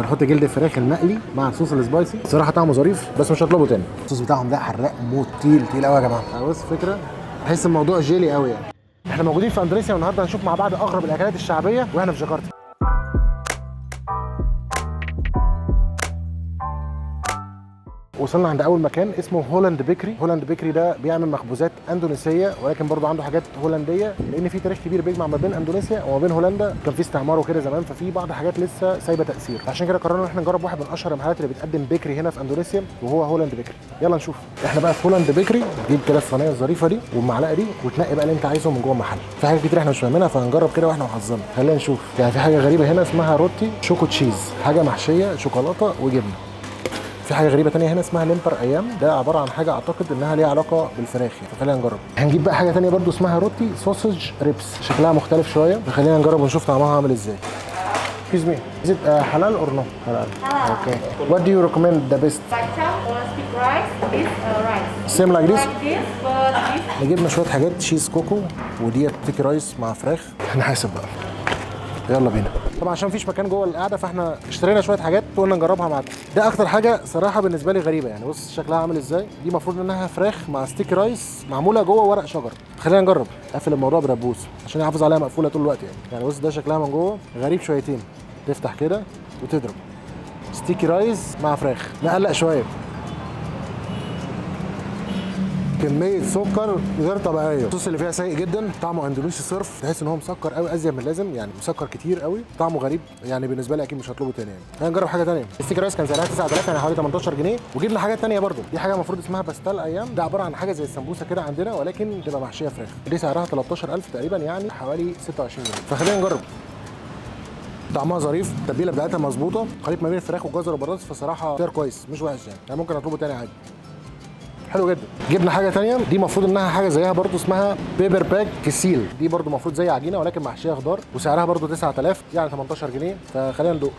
هنحط جلد الفراخ المقلي مع الصوص السبايسي. الصراحه طعمه ظريف بس مش هطلبه تاني. الصوص بتاعهم ده حراق موت، تقيل قوي يا جماعه. بص فكره، تحس الموضوع جيلي قوي يعني. احنا موجودين في اندونيسيا والنهارده هنشوف مع بعض اغرب الاكلات الشعبيه واحنا في جاكرتا. وصلنا عند اول مكان اسمه هولاند بيكري. هولاند بيكري ده بيعمل مخبوزات اندونيسيه ولكن برضه عنده حاجات هولنديه، لان في تاريخ كبير بيجمع ما بين اندونيسيا وما بين هولندا. كان في استعمار وكده زمان، ففي بعض حاجات لسه سايبه تاثير. عشان كده قررنا ان احنا نجرب واحد من اشهر المحلات اللي بتقدم بيكري هنا في اندونيسيا، وهو هولاند بيكري. يلا نشوف. احنا بقى في هولاند بيكري. تجيب كده الصينيه الظريفه دي والمعلقه دي وتنقي بقى اللي انت عايزه من جوه المحل. في حاجات كتير احنا مش فاهمينها فهنجرب كده واحنا وحظنا. خلينا نشوف. يعني في حاجه غريبه هنا اسمها روتي شوكو تشيز، حاجه محشيه شوكولاته وجبنه. في حاجه غريبه تانية هنا اسمها ليمبر ايام، ده عباره عن حاجه اعتقد انها ليها علاقه بالفراخ، فخلينا نجرب. هنجيب بقى حاجه تانية برضو اسمها روتي سوسج ريبس، شكلها مختلف شويه، فخلينا نجرب ونشوف طعمها عامل ازاي. Excuse me, is it halal or no? Halal. Okay. What do you recommend the best? Bacang or stick rice, this rice. Same like this? Like this, but this. جبنا شويه حاجات تشيز كوكو وديت تيكي رايس مع فراخ. هنحاسب بقى. يلا بينا. طبعا عشان مفيش مكان جوه القعده فاحنا اشترينا شويه حاجات وقلنا نجربها معاكم. ده اكتر حاجه صراحه بالنسبه لي غريبه يعني. بص شكلها عامل ازاي. دي المفروض انها فراخ مع ستيك رايس معموله جوه ورق شجر. خلينا نجرب. قفل الموضوع بدبوس عشان يحافظ عليها مقفوله طول الوقت يعني بص ده شكلها من جوه غريب شويتين. تفتح كده وتضرب ستيكي رايس مع فراخ. نقلق شويه. كميه سكر غير طبيعيه. الصوص اللي فيها سيء جدا، طعمه اندونيسي صرف، تحس ان هو مسكر قوي ازيد من اللازم يعني، مسكر كتير قوي، طعمه غريب يعني بالنسبه لي. اكيد مش هطلبه تاني يعني. هنجرب حاجه ثانيه. الستيك رايس كان سعرها 9000 يعني حوالي 18 جنيه. وجبنا حاجات ثانيه برده. دي حاجه المفروض اسمها باستال ايام، ده عباره عن حاجه زي السمبوسه كده عندنا ولكن بتبقى محشيه فراخ. دي سعرها 13000 تقريبا يعني حوالي 26 جنيه. فخلينا نجرب. طعمها ظريف، التتبيله بتاعتها مظبوطه، خليط ما بين الفراخ والجزر والبطاطس، فصراحه اختيار كويس مش وحش يعني ممكن اطلبه تاني عادي. حلو جدا. جبنا حاجه ثانيه، دي المفروض انها حاجه زيها برضو اسمها بيبر باك كسيل. دي برضو المفروض زي عجينه ولكن محشيه خضار وسعرها برضو 9000 يعني 18 جنيه. فخلينا ندوق.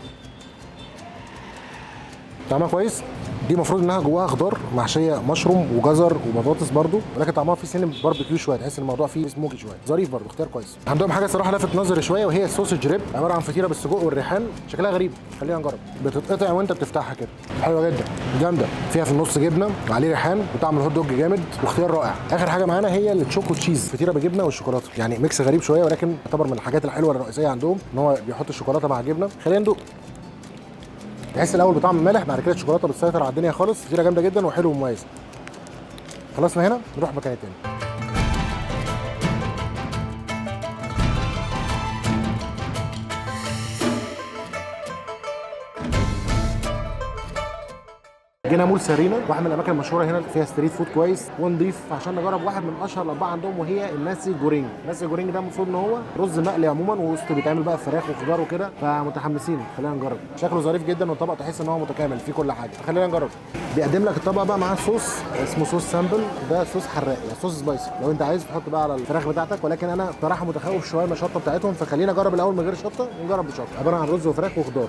طعمها كويس. دي المفروض انها جواها خضار محشيه مشروم وجزر وبطاطس برضو، ولكن طعمها فيه سن باربيكيو شويه، تحس ان الموضوع فيه سموكي شويه. ظريف برضو، اختيار كويس. عندهم حاجه صراحه لفت نظري شويه وهي السوسج ريب، عباره عن فطيره بالسجق والريحان، شكلها غريب. خلينا نجرب. بتتقطع وانت بتفتحها كده. حلوه جدا جامده، فيها في النص جبنه وعليه ريحان وطعم الهوت دوج جامد واختيار رائع. اخر حاجه معانا هي التشوكو تشيز، فطيره بالجبنه والشوكولاته، يعني ميكس غريب شويه ولكن يعتبر من الحاجات الحلوه الرئيسيه عندهم ان هو بيحط الشوكولاته مع الجبنه. خلينا ندوق. تحس الاول بطعم مالح، بعد كده الشوكولاته بتسيطر على الدنيا خالص. فطيره جامده جدا وحلو ومميز. خلصنا هنا نروح مكان تاني. جينا مول سارينا، واحد من الاماكن المشهوره هنا فيها ستريت فود كويس ونضيف، عشان نجرب واحد من اشهر الاطباق عندهم وهي الناسي جورينج. الناسي جورينج ده المفروض ان هو رز مقلي عموما ووسط بيتعمل بقى فراخ وخضار وكده، فمتحمسين. خلينا نجرب. شكله ظريف جدا والطبق تحس ان هو متكامل فيه كل حاجه. خلينا نجرب. بيقدم لك الطبق بقى معاه صوص اسمه صوص سامبل، ده صوص حراق يعني صوص سبايسي. لو انت عايز تحط بقى على الفراخ بتاعتك، ولكن انا بصراحه متخوف شويه من الشطه بتاعتهم، فخلينا نجرب الاول من غير شطه ونجرب بشطه. عباره عن رز وفراخ وخضار.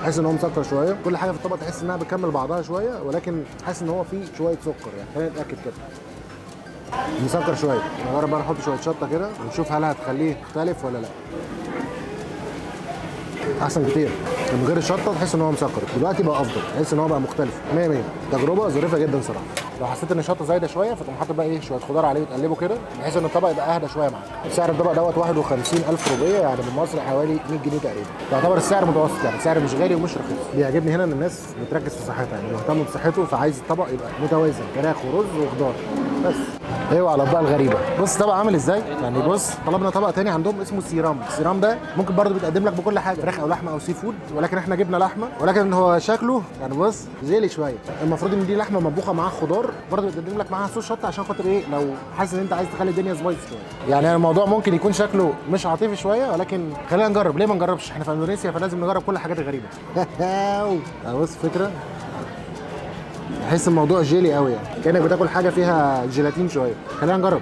تحس ان هو مسكر شويه، كل حاجه في الطبق تحس انها بتكمل بعضها شويه، ولكن حاسس ان هو فيه شويه سكر يعني. خلينا نتاكد كده. مسكر شويه. نجرب بقى نحط شويه شطه كده ونشوف هل هتخليه مختلف ولا لا. احسن كتير. من غير الشطه تحس ان هو مسكر، دلوقتي بقى افضل، تحس ان هو بقى مختلف 100 100. تجربه ظريفه جدا صراحه. لو حسيت ان الشطه زايده شويه فتقوم حاطط بقى ايه شويه خضار عليه وتقلبه كده بحيث ان الطبق يبقى اهدى شويه معاك. سعر الطبق دوت 51000 روبيه يعني بالمصري حوالي 100 جنيه تقريبا. يعتبر السعر متوسط يعني، سعر مش غالي ومش رخيص. بيعجبني هنا ان الناس بتركز في صحتها يعني، مهتم بصحته، فعايز الطبق يبقى متوازن، فراخ ورز وخضار بس. ايوه على الاطباق الغريبه. بص الطبق عامل ازاي يعني. بص طلبنا طبق تاني عندهم اسمه سيرام. السيرام ده ممكن برضه بيتقدم لك بكل حاجه، فراخ او لحمه او سي فود، ولكن احنا جبنا لحمه، ولكن هو شكله يعني بص جيلي شويه. المفروض ان دي لحمه مطبوخه معاها خضار، برضه بيتقدم لك معاها صوص شطه عشان خاطر ايه لو حاسس ان انت عايز تخلي الدنيا سبايسي شويه. يعني الموضوع ممكن يكون شكله مش عاطفي شويه، ولكن خلينا نجرب. ليه ما نجربش؟ احنا في اندونيسيا فلازم نجرب كل الحاجات الغريبه. بص فكره، تحس الموضوع جيلي قوي يعني كانك بتاكل حاجه فيها جيلاتين شويه. خلينا نجرب.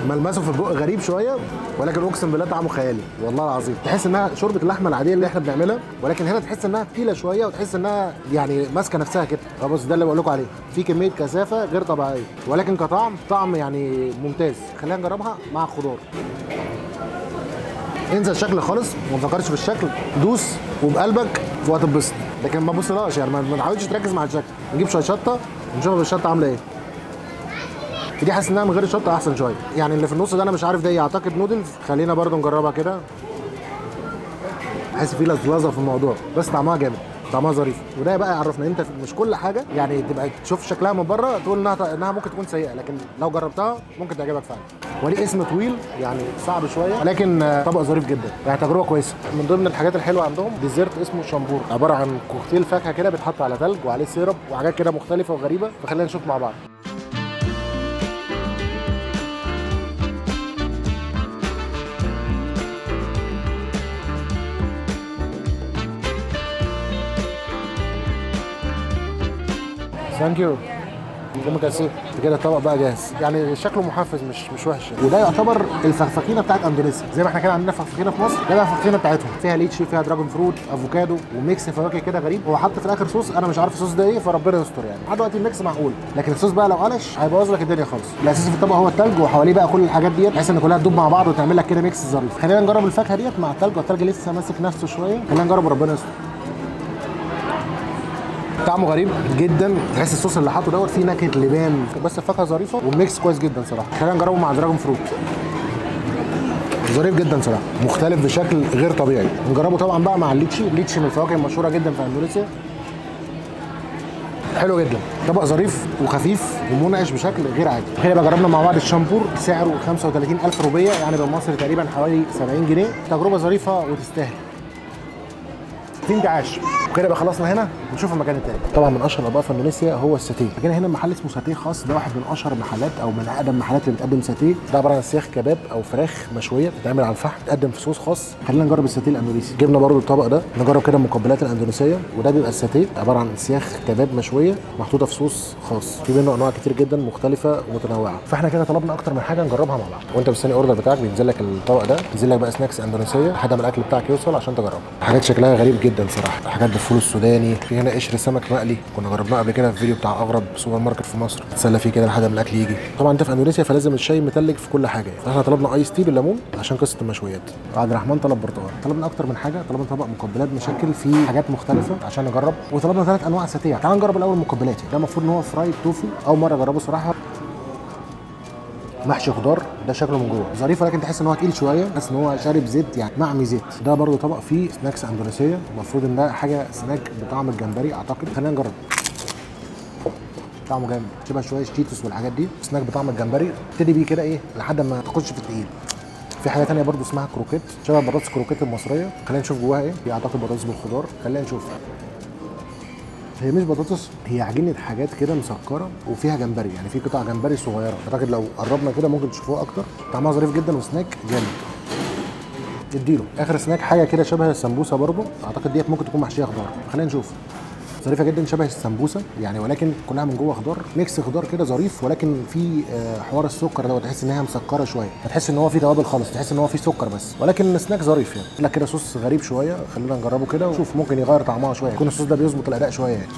ملمسه في البق غريب شويه، ولكن اقسم بالله طعمه خيالي والله العظيم. تحس انها شوربه اللحمه العاديه اللي احنا بنعملها، ولكن هنا تحس انها تقيله شويه وتحس انها يعني ماسكه نفسها كده. بص ده اللي بقول لكم عليه، في كميه كثافه غير طبيعيه، ولكن كطعم طعم يعني ممتاز. خلينا نجربها مع خضار. انسى الشكل خالص وما تفكرش في الشكل، دوس وبقلبك وهتتبسط، لكن ما تبصلهاش يعني، ما تحاولش تركز مع الشكل. نجيب شويه شطه ونشوف بالشطه عامله ايه. دي حاسس انها من غير الشطه احسن شويه، يعني اللي في النص ده انا مش عارف ده ايه، اعتقد نودلز. خلينا برده نجربها كده. بحس في لزلزه في الموضوع، بس طعمها جامد، طعمها ظريف. وده بقى يعرفنا انت مش كل حاجه يعني تبقى تشوف شكلها من بره تقول انها ممكن تكون سيئه، لكن لو جربتها ممكن تعجبك فعلا. وليه اسم طويل يعني صعب شويه، لكن طبق ظريف جدا، يعني تجربه كويسه. من ضمن الحاجات الحلوه عندهم ديزرت اسمه شامبور، عباره عن كوكتيل فاكهه كده بيتحط على ثلج وعليه سيرب وحاجات كده مختلفه وغريبه، فخلينا نشوف مع بعض. ثانك يو. كده الطبق بقى جاهز، يعني شكله محفز مش وحش. وده يعتبر الفخفخينه بتاعت اندونيسيا، زي ما احنا كده عندنا فخفخينه في مصر، ده بقى الفخفخينه بتاعتهم، فيها ليتشي، فيها دراجون فروت، افوكادو، وميكس فواكه كده غريب. هو حط في الاخر صوص انا مش عارف الصوص ده ايه، فربنا يستر يعني. لحد دلوقتي الميكس معقول، لكن الصوص بقى لو قلش هيبوظ لك الدنيا خالص. الاساسي في الطبق هو التلج وحواليه بقى كل الحاجات ديت، بحيث ان كلها تدوب مع بعض وتعمل لك كده ميكس ظريف. خلينا نجرب الفاكهه ديت مع التلج، والتلج لسه ماسك نفسه شويه. خلينا نجرب وربنا يستر. طعمه غريب جدا، تحس الصوص اللي حاطه دوت فيه نكهه لبان، بس الفاكهه ظريفه والميكس كويس جدا صراحه. خلينا نجربه مع دراجون فروت. ظريف جدا صراحه، مختلف بشكل غير طبيعي. نجربه طبعا بقى مع الليتشي، الليتشي من الفواكه المشهوره جدا في اندونيسيا. حلو جدا، طبق ظريف وخفيف ومنعش بشكل غير عادي. كده بقى جربنا مع بعض الشامبور، سعره 35,000 روبيه، يعني بالمصري تقريبا حوالي 70 جنيه. تجربه ظريفه وتستاهل. انتعاش. وكده بقى خلصنا هنا، نشوف المكان التاني. طبعا من اشهر الاطباق في اندونيسيا هو الساتيه. جينا هنا محل اسمه ساتيه خاص، ده واحد من اشهر المحلات او من اقدم المحلات اللي بتقدم ساتيه. ده عباره عن سياخ كباب او فراخ مشويه بتتعمل على الفحم، بتقدم في صوص خاص. خلينا نجرب الساتيه الاندونيسي. جبنا برده الطبق ده، نجرب كده المقبلات الاندونيسيه. وده بيبقى الساتيه عباره عن سياخ كباب مشويه محطوطه في صوص خاص، في منه انواع كتير جدا مختلفه ومتنوعه. فاحنا كده طلبنا اكتر من حاجه نجربها مع بعض. وانت مستني الاوردر بتاعك بينزل لك الطبق ده، بينزل لك بقى سناكس اندونيسيه لحد ما الاكل بتاعك يوصل عشان تجربها. حاجات شكلها غريب جدا صراحه، حاجات بالفول السوداني، في هنا قشر سمك مقلي كنا جربناه قبل كده في فيديو بتاع اغرب سوبر ماركت في مصر، تتسلى فيه كده لحد ما الاكل يجي. طبعا انت في اندونيسيا فلازم الشاي متلج في كل حاجه، فاحنا طلبنا ايس تي بالليمون عشان قصه المشويات. عبد الرحمن طلب برتقال. طلبنا اكتر من حاجه، طلبنا طبق مقبلات مشكل فيه حاجات مختلفه عشان نجرب، وطلبنا 3 انواع ساتيه. تعال نجرب الاول المقبلات. ده المفروض ان هو فرايد توفو، اول مره اجربه صراحه. محشي خضار، ده شكله من جوه ظريف، ولكن تحس ان هو تقيل شويه، تحس ان هو شارب زيت يعني معمي زيت. ده برده طبق فيه سناكس اندونيسيه، المفروض ان ده حاجه سناك بطعم الجمبري اعتقد. خلينا نجرب. طعمه جامد، شبه شويه شيتوس والحاجات دي، سناك بطعم الجمبري. ابتدي بيه كده ايه لحد ما تخش في التقيل. في حاجه ثانيه برده اسمها كروكيت، شبه بطاطس كروكيت المصريه. خلينا نشوف جواها ايه. هي اعتقد بطاطس بالخضار، خلينا نشوف. هي مش بطاطس، هي عجينه حاجات كده مسكره وفيها جمبري، يعني في قطع جمبري صغيره. اعتقد لو قربنا كده ممكن تشوفوها اكتر. طعمها ظريف جدا وسناك جامد. اديله اخر سناك حاجه كده شبه السمبوسه برضو، اعتقد ديت ممكن تكون محشيه خضار. خلينا نشوف. ظريفه جدا شبه السمبوسه يعني، ولكن كلها من جوه خضار، ميكس خضار كده ظريف. ولكن في حوار السكر ده، تحس ان هي مسكره شويه، تحس ان هو في توابل خالص، تحس ان هو في سكر بس، ولكن سناك ظريف يعني. لك كده صوص غريب شويه، خلينا نجربه كده ونشوف ممكن يغير طعمها شويه، يكون الصوص ده بيظبط الاداء شويه يعني.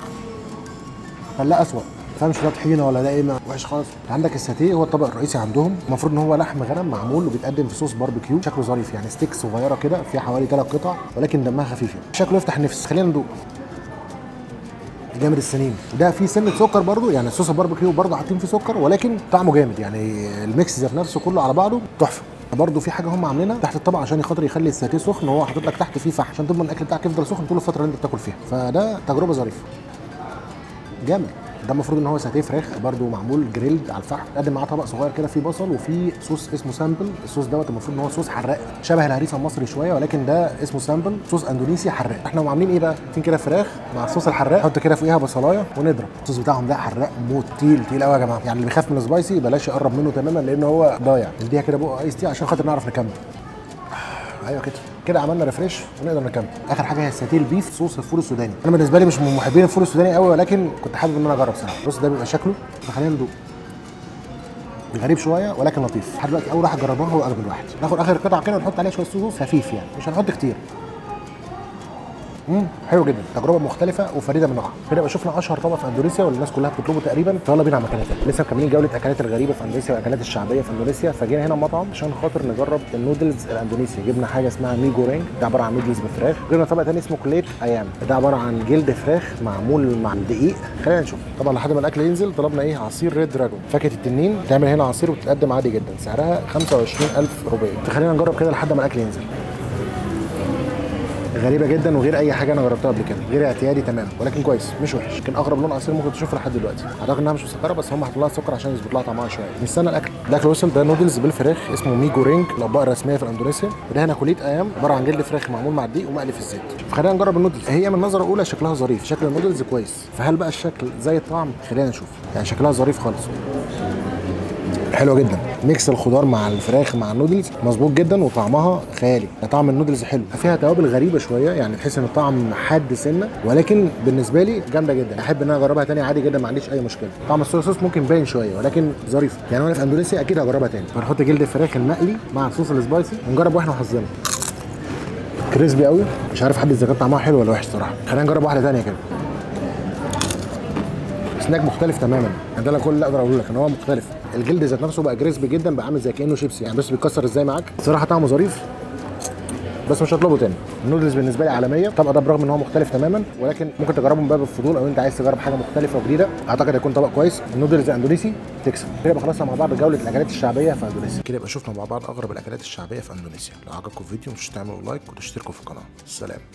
فلا اسوء، فهمش ده طحينه ولا ده ايه، وحش خالص. عندك الساتيه هو الطبق الرئيسي عندهم، المفروض ان هو لحم غنم معمول وبيتقدم في صوص باربيكيو، شكله ظريف يعني، ستيك صغيره كده فيها حوالي 3 قطع، ولكن دمها خفيف يعني. شكله يفتح النفس. خلينا ندوق. جامد السنين. ده فيه سنه سكر برضو يعني، الصوص الباربيكيو برضو حاطين فيه سكر، ولكن طعمه جامد يعني، الميكس ذات نفسه كله على بعضه تحفه. برضه في حاجه هم عاملينها تحت الطبق عشان خاطر يخلي الساتيه سخن، هو حاطط لك تحت فيه فحم عشان تضمن الاكل بتاعك يفضل سخن طول الفتره اللي انت بتاكل فيها. فده تجربه ظريفه جامد. ده المفروض ان هو ساتيه فراخ برده معمول جريلد على الفحم، قدم معاه طبق صغير كده فيه بصل وفيه صوص اسمه سامبل. الصوص دوت المفروض ان هو صوص حراق شبه الهريسه المصري شويه، ولكن ده اسمه سامبل، صوص اندونيسي حراق. احنا عاملين ايه بقى؟ حاطين كده فراخ مع الصوص الحراق، نحط كده فوقيها بصلايه ونضرب. الصوص بتاعهم ده حراق موت، تقيل قوي يا جماعه يعني. اللي بيخاف من السبايسي بلاش يقرب منه تماما، لان هو ضايع. نديها كده بقى ايس تي عشان خاطر نعرف نكمل. ايوه كده عملنا ريفريش ونقدر نكمل. اخر حاجه هي الساتيه البيف صوص الفول السوداني. انا بالنسبه لي مش من محبين الفول السوداني قوي، ولكن كنت حابب ان انا اجرب صراحه. بص ده بيبقى شكله، فخلينا ندوق. غريب شويه ولكن لطيف. لحد دلوقتي اول واحد جربناه هو اجمل واحد. ناخد اخر قطعه كده ونحط عليها شويه صوص خفيف يعني، مش هنحط كتير. حلو جدا، تجربه مختلفه وفريده من نوعها. كده يبقى شفنا اشهر طبق في اندونيسيا واللي الناس كلها بتطلبه تقريبا. يلا بينا على مكانات تانية. لسه مكملين جوله اكلات الغريبه في اندونيسيا والاكلات الشعبيه في اندونيسيا. فجينا هنا مطعم عشان خاطر نجرب النودلز الاندونيسي. جبنا حاجه اسمها مي جورينج، ده عباره عن نودلز بفراخ. جبنا طبق تاني اسمه كليت ايام، ده عباره عن جلد فراخ معمول مع الدقيق. خلينا نشوف. طبعا لحد ما الاكل ينزل طلبنا ايه؟ عصير ريد دراجون، فاكهه التنين. تعمل هنا عصير وتتقدم عادي جدا، سعرها 25,000 روبيه. فخلينا نجرب كده لحد ما الاكل ينزل. غريبه جدا وغير اي حاجه انا جربتها قبل كده، غير اعتيادي تماما، ولكن كويس مش وحش. كان اغرب لون عصير ممكن تشوفه لحد دلوقتي. اعتقد انها مش مسكره، بس هم حطوا لها سكر عشان يظبط لها طعمها شويه. نستنى الاكل. الاكل وصل. ده نودلز بالفراخ اسمه مي جورينج، الاطباق الرسميه في اندونيسيا. وده هنا كليت ايام، عباره عن جلد فراخ معمول مع الدقيق ومقلي في الزيت. فخلينا نجرب النودلز. هي من نظره اولى شكلها ظريف، شكل النودلز كويس، فهل بقى الشكل زي الطعم؟ خلينا نشوف. يعني شكلها ظريف خالص، حلوه جدا. ميكس الخضار مع الفراخ مع النودلز مظبوط جدا وطعمها خيالي. طعم النودلز حلو، فيها توابل غريبه شويه، يعني تحس ان الطعم حاد سنه، ولكن بالنسبه لي جامده جدا. احب ان انا اجربها تاني عادي جدا، ما عنديش اي مشكله. طعم الصويا صوص ممكن باين شويه ولكن ظريف. يعني انا في اندونيسيا اكيد هجربها تاني. هنحط جلد الفراخ المقلي مع الصوص السبايسي ونجرب واحنا وحظنا. كريسبي قوي، مش عارف حد اذا كان طعمها حلو ولا وحش صراحه. خلينا نجرب واحده ثانيه كده. سناك مختلف تماما، يعني ده اللي كل اللي اقدر اقول لك ان هو مختلف. الجلد ذات نفسه بقى كريسبي جدا، بقى عامل زي كانه شيبسي، يعني بس بيتكسر ازاي معاك. صراحه طعمه ظريف بس مش هطلبه تاني. النودلز بالنسبه لي عالميه. الطبق ده برغم ان هو مختلف تماما ولكن ممكن تجربه من باب الفضول، او انت عايز تجرب حاجه مختلفه وجديده. اعتقد هيكون طبق كويس. النودلز الاندونيسي تكسب. كده يبقى خلصنا مع بعض جوله الاكلات الشعبيه في اندونيسيا. كده يبقى شفنا مع بعض اغرب الاكلات الشعبيه في اندونيسيا. لو عجبكم الفيديو مش تعملوا لايك وتشتركوا في القناه. سلام.